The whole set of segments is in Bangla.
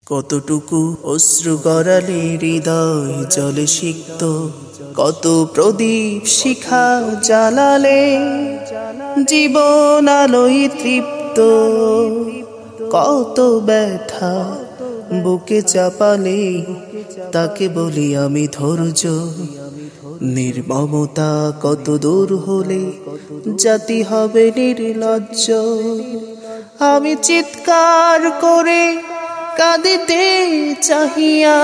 কতটুকু অশ্রু গড়ালে হৃদয় জলে সিক্ত, কত প্রদীপ শিখা জ্বালালে জীবন আলোয় তৃপ্ত, কত ব্যথা বুকে চাপালে তাকে বলি আমি ধৈর্য। নির্মমতা কত দূর হলে জাতি হবে নির্লজ্জ। আমি চিৎকার করে কাঁদিতে চাহিয়া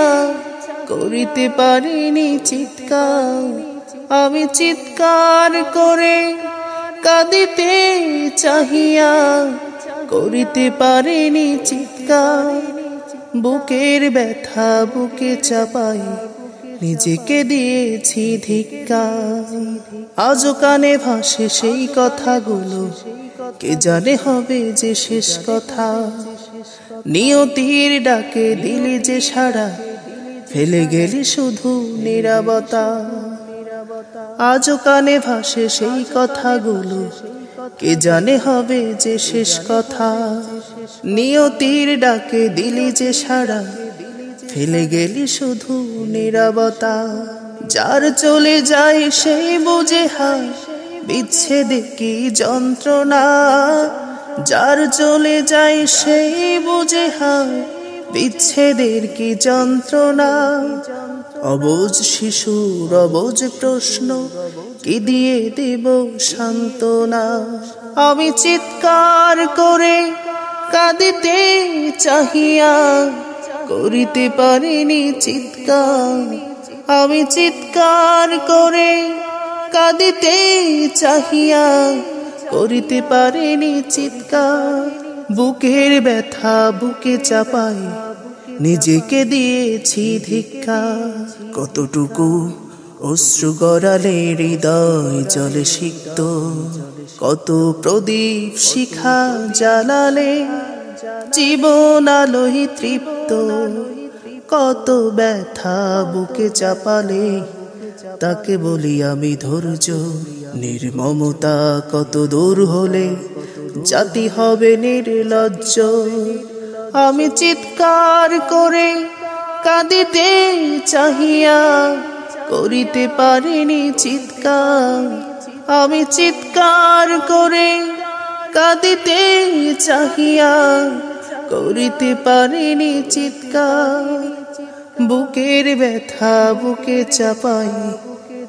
করিতে পারিনি চিৎকার। আমি চিৎকার করে কাঁদিতে চাহিয়া করিতে পারিনি চিৎকার। বুকের ব্যথা বুকে চাপাই নিজেকে দিয়েছি ধিক্কার। আজও কানে ভাসে সেই কথাগুলো, কে জানে হবে যে শেষ কথা। নিয়তির ডাকে দিলি যে সাড়া, ফেলে গেলি শুধু নীরবতা। আজও কানে ভাসে সেই কথাগুলো, কে জানে হবে যে শেষ কথা। নিয়তির ডাকে দিলি যে সাড়া, ফেলে গেলি শুধু নীরবতা। যার চলে যায় সেই বুঝে হায় বিচ্ছেদে কি যন্ত্রণা। যার চলে যায় সেই বুঝে হায় বিচ্ছেদের কি যন্ত্রণা। অবুঝ শিশুর অবুঝ প্রশ্ন, কি দিয়ে দেব সান্ত্বনা। আমি চিৎকার করে কাঁদিতে চাহিয়া করিতে পারিনি চিৎকার। আমি চিৎকার করে কাঁদিতে চাহিয়া করিতে পারিনি চিৎকার। বুকের ব্যথা বুকে চাপাই নিজেকে দিয়েছি ধিক্কার। কতটুকু অশ্রু গড়ালে হৃদয় জলে সিক্ত, কত প্রদীপ শিখা জ্বালালে জীবন আলোয় তৃপ্ত, কত ব্যথা বুকে চাপালে তাকে বলি আমি ধৈর্য। নির্মমতা কত দূর হলে জাতি হবে নির্লজ্জ। আমি চিৎকার করে কাঁদিতে চাহিয়া করিতে পারিনি চিৎকার। আমি চিৎকার করে কাঁদিতে চাহিয়া করিতে পারিনি চিৎকার। বুকের ব্যথা বুকে চাপাই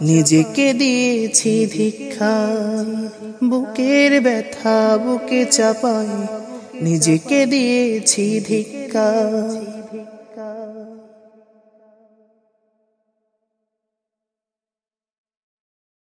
নিজেকে দিয়েছি ধিক্কার। বুকের ব্যথা বুকে চাপাই নিজেকে দিয়েছি ধিক্কার।